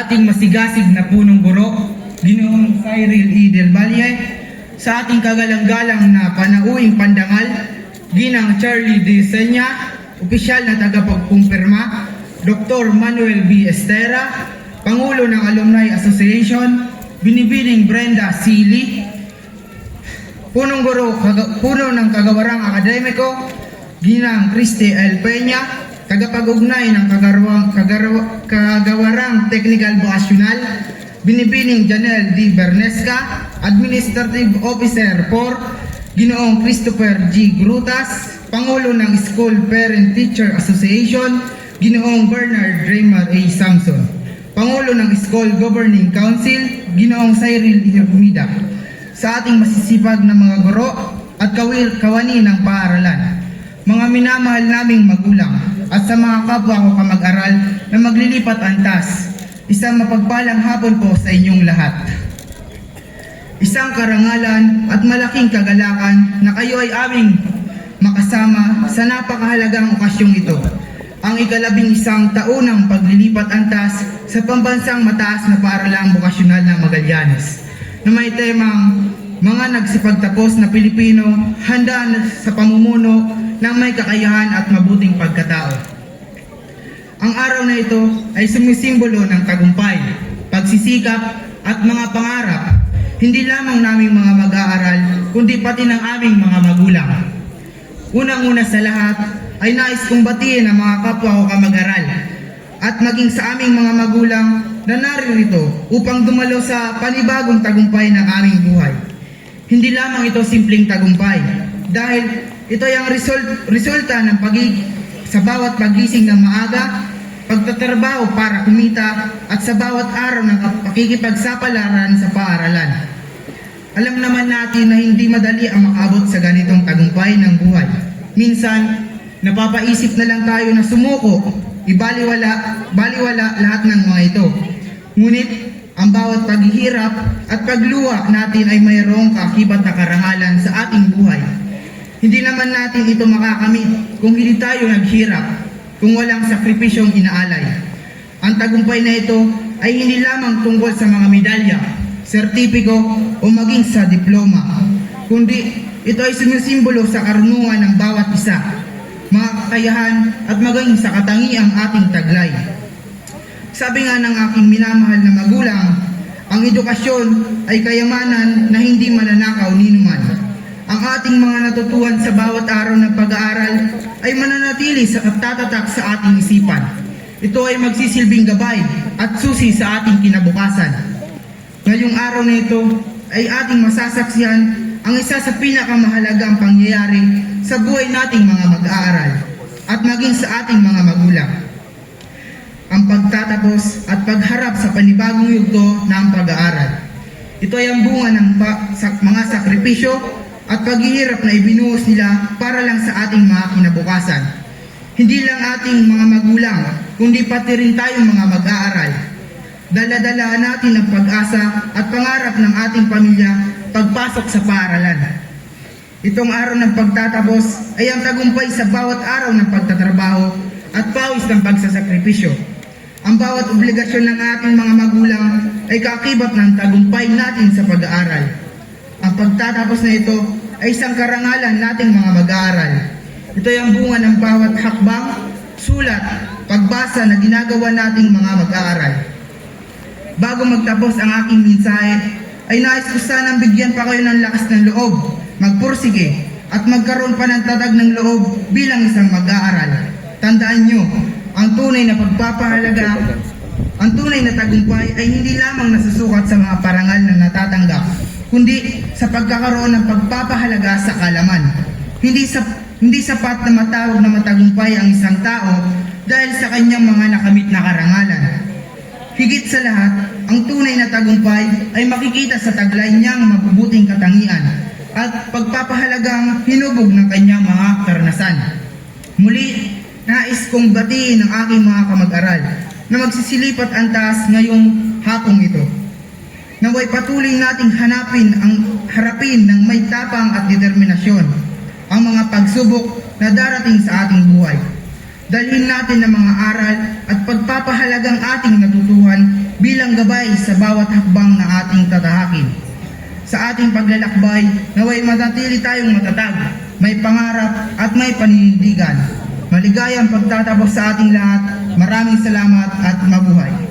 ating masigasig na punong guro, Ginoong Cyril E. Del Valle, sa ating kagalang-galang na panauing pandangal, Ginang Charlie D. Senya, opisyal na tagapagkumpirma, Dr. Manuel B. Estera, Pangulo ng Alumni Association, Binibining Brenda C. Lee, punong guro, puno ng kagawarang akademiko, Ginang Christy L. Peña, tagapag-ugnay ng kagawarang teknikal vocational, Binibining Janelle D. Bernesca, Administrative Officer 4, Ginoong Christopher G. Grutas, Pangulo ng School Parent Teacher Association, Ginoong Bernard Raymar A. Samson, Pangulo ng School Governing Council, Ginoong Cyril Hermida, sa ating masisipag na mga guro at kawani ng paaralan, mga minamahal naming magulang, at sa mga kapwa ko kamag-aral na maglilipat antas, isang mapagpalang hapon po sa inyong lahat. Isang karangalan at malaking kagalakan na kayo ay aming makasama sa napakahalagang okasyong ito, ang ika-11 taunang paglilipat antas sa pambansang mataas na paaralang bokasyonal ng Magallanes, na may temang mga nagsipagtapos na Pilipino handa sa pamumuno ng may kakayahan at mabuting pagkatao. Ang araw na ito ay sumisimbolo ng tagumpay, pagsisikap at mga pangarap, hindi lamang naming mga mag-aaral, kundi pati ng aming mga magulang. Unang-una sa lahat ay nais kong batiin ang mga kapwa ko kamag-aral at maging sa aming mga magulang na naririto upang dumalo sa panibagong tagumpay ng aming buhay. Hindi lamang ito simpleng tagumpay, dahil ito ay ang resulta ng sa bawat pagising ng maaga, pagtatrabaho para kumita, at sa bawat araw ng pakikipagsapalaran sa paaralan. Alam naman natin na hindi madali ang makaabot sa ganitong tagumpay ng buhay. Minsan, napapaisip na lang tayo na sumuko, baliwala lahat ng mga ito. Ngunit, ang bawat paghihirap at pagluwa natin ay mayroong kaakibat na karangalan sa ating buhay. Hindi naman natin ito makakamit kung hindi tayo naghirap, kung walang sakripisyong inaalay. Ang tagumpay na ito ay hindi lamang tungkol sa mga medalya, sertipiko o maging sa diploma, kundi ito ay sumisimbolo sa karunungan ng bawat isa, mga kakayahan at maging sa katangiang ating taglay. Sabi nga ng aking minamahal na magulang, ang edukasyon ay kayamanan na hindi mananakaw ninuman. Ang ating mga natutuhan sa bawat araw ng pag-aaral ay mananatili sa tatatak sa ating isipan. Ito ay magsisilbing gabay at susi sa ating kinabukasan. Ngayong araw na ito ay ating masasaksihan ang isa sa pinakamahalagang pangyayari sa buhay nating mga mag-aaral at maging sa ating mga magulang. Ang pagtatapos at pagharap sa panibagong yugto ng pag-aaral. Ito ay ang bunga ng mga sakripisyo at paghihirap na ibinuhos nila para lang sa ating mga kinabukasan. Hindi lang ating mga magulang, kundi pati rin tayong mga mag-aaral. Dala-dala natin ang pag-asa at pangarap ng ating pamilya pagpasok sa paaralan. Itong araw ng pagtatapos ay ang tagumpay sa bawat araw ng pagtatrabaho at pawis ng pagsasakripisyo. Ang bawat obligasyon ng ating mga magulang ay kaakibat ng tagumpay natin sa pag-aaral. Ang pagtatapos na ito ay isang karangalan nating mga mag-aaral. Ito ay ang bunga ng bawat hakbang, sulat, pagbasa na ginagawa nating mga mag-aaral. Bago magtapos ang aking mensahe, ay nais ko sanang bigyan pa kayo ng lakas ng loob, magpursige, at magkaroon pa ng tatag ng loob bilang isang mag-aaral. Tandaan nyo, ang tunay na pagpapahalaga, ang tunay na tagumpay ay hindi lamang nasusukat sa mga parangal na natatanggap, kundi sa pagkakaroon ng pagpapahalaga sa kaalaman. Hindi sapat na matawag na matagumpay ang isang tao dahil sa kanyang mga nakamit na karangalan. Higit sa lahat, ang tunay na tagumpay ay makikita sa taglay niyang mabubuting katangian at pagpapahalagang hinubog ng kanyang mga karanasan. Muli, nais kong batiin ang aking mga kamag-aral na magsisilipat antas ngayong hapong ito. Naway patuloy nating harapin ng may tapang at determinasyon ang mga pagsubok na darating sa ating buhay. Dalhin natin ang mga aral at pagpapahalagang ating natutuhan bilang sa ating paglalakbay, naway manatili tayong matatag, may pangarap at may paninindigan. Maligayang pagtatapos sa ating lahat. Maraming salamat at mabuhay.